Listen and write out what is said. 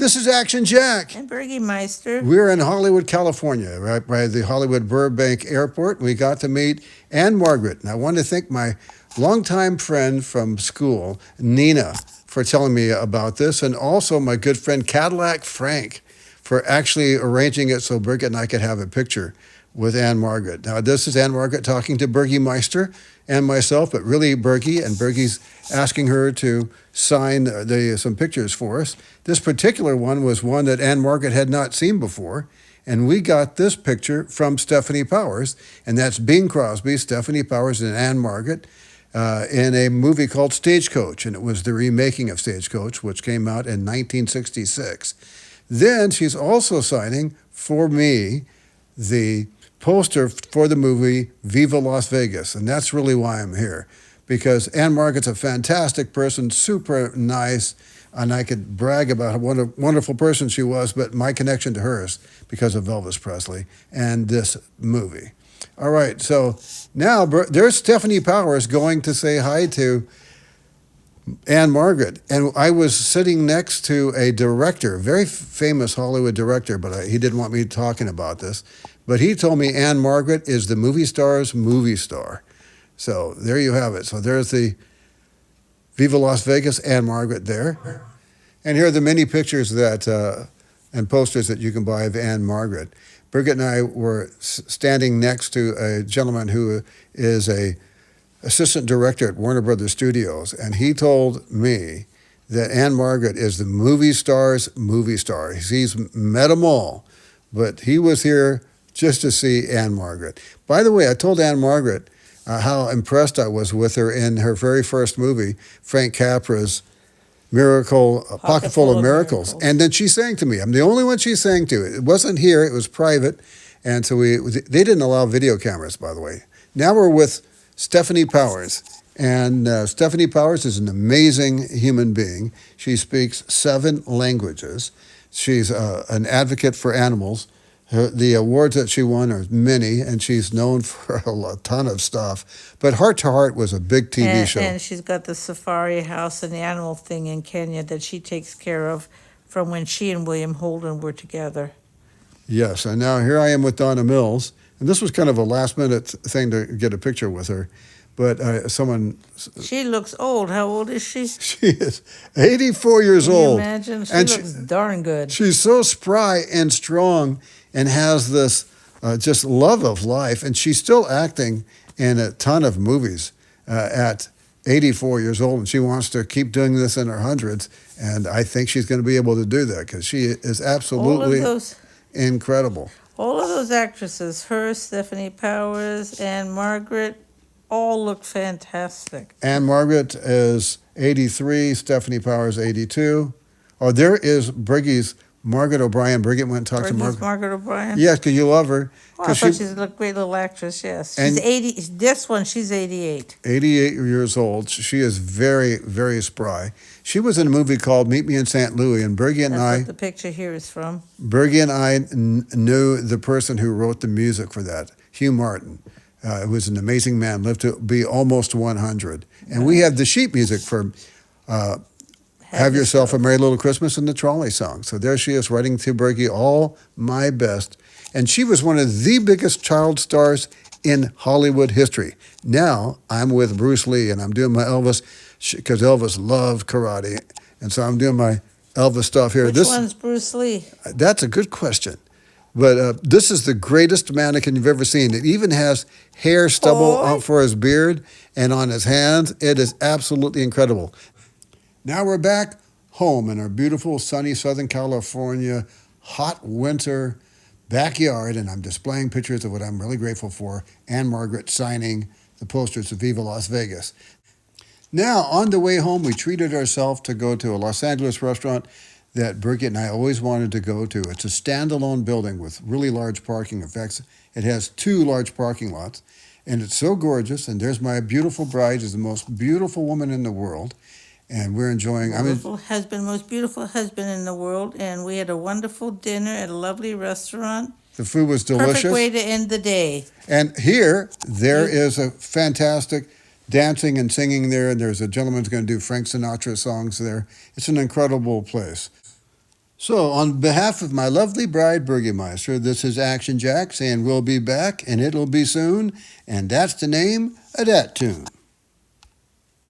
This is Action Jack. And Bergie Meister. We're in Hollywood, California, right by the Hollywood Burbank Airport. We got to meet Ann-Margret. And I want to thank my longtime friend from school, Nina, for telling me about this, and also my good friend Cadillac Frank for actually arranging it so Birgit and I could have a picture with Ann-Margret. Now, this is Ann-Margret talking to Bergie Meister and myself, but really Bergie, and Bergie's asking her to sign some pictures for us. This particular one was one that Ann-Margret had not seen before, and we got this picture from Stefanie Powers, and that's Bing Crosby, Stefanie Powers, and Ann-Margret in a movie called Stagecoach, and it was the remaking of Stagecoach, which came out in 1966. Then she's also signing for me the poster for the movie Viva Las Vegas, and that's really why I'm here, because Ann-Margret's a fantastic person, super nice, and I could brag about what a wonderful person she was, but my connection to her is because of Elvis Presley and this movie. All right, so now there's Stefanie Powers going to say hi to Ann-Margret, and I was sitting next to a director, very famous Hollywood director, but he didn't want me talking about this. But he told me Ann-Margret is the movie star's movie star. So there you have it. So there's the Viva Las Vegas Ann-Margret there. And here are the many pictures that and posters that you can buy of Ann-Margret. Birgit and I were standing next to a gentleman who is a assistant director at Warner Brothers Studios, and he told me that Ann-Margret is the movie star's movie star. He's met them all, but he was here just to see Ann-Margret. By the way, I told Ann-Margret how impressed I was with her in her very first movie, Frank Capra's Pocket Full of Miracles. And then she sang to me. I'm the only one she sang to. It wasn't here, it was private, and so they didn't allow video cameras, by the way. Now we're with Stefanie Powers, and Stefanie Powers is an amazing human being. She speaks 7 languages. She's an advocate for animals. The awards that she won are many, and she's known for a ton of stuff. But Heart to Heart was a big TV show. And she's got the safari house and the animal thing in Kenya that she takes care of from when she and William Holden were together. Yes, and now here I am with Donna Mills. And this was kind of a last-minute thing to get a picture with her. But someone... She looks old. How old is she? She is 84 years old. Can you imagine? She looks darn good. She's so spry and strong and has this just love of life. And she's still acting in a ton of movies at 84 years old. And she wants to keep doing this in her hundreds. And I think she's going to be able to do that because she is absolutely incredible. All of those actresses, her, Stefanie Powers, Ann-Margret, all look fantastic. Ann-Margret is 83, Stefanie Powers 82. Oh, there is Birgie's Margaret O'Brien. Birgit went and talked to Margaret O'Brien? Yes, because you love her. Oh, I thought she's a great little actress, yes. She's 80. This one, she's 88. 88 years old. She is very, very spry. She was in a movie called Meet Me in St. Louis, and Birgie and That's what the picture here is from. Birgie and I knew the person who wrote the music for that, Hugh Martin. It was an amazing man, lived to be almost 100. And we have the sheet music for Have Yourself a Merry Little Christmas and the Trolley Song. So there she is writing to Birgie, all my best. And she was one of the biggest child stars in Hollywood history. Now I'm with Bruce Lee, and I'm doing my Elvis, because Elvis loved karate. And so I'm doing my Elvis stuff here. Which one's Bruce Lee? That's a good question. But this is the greatest mannequin you've ever seen. It even has hair stubble out for his beard and on his hands. It is absolutely incredible. Now we're back home in our beautiful, sunny Southern California, hot winter backyard, and I'm displaying pictures of what I'm really grateful for, Ann-Margret signing the posters of Viva Las Vegas. Now, on the way home, we treated ourselves to go to a Los Angeles restaurant that Birgit and I always wanted to go to. It's a standalone building with really large parking effects. It has 2 large parking lots, and it's so gorgeous. And there's my beautiful bride, who's the most beautiful woman in the world, and we're enjoying. Most beautiful husband in the world, and we had a wonderful dinner at a lovely restaurant. The food was delicious. Perfect way to end the day. And there is a fantastic dancing and singing there. There's a gentleman who's going to do Frank Sinatra songs there. It's an incredible place. So, on behalf of my lovely bride, Burgermeister, this is Action Jack saying we'll be back and it'll be soon, and that's the name of that tune.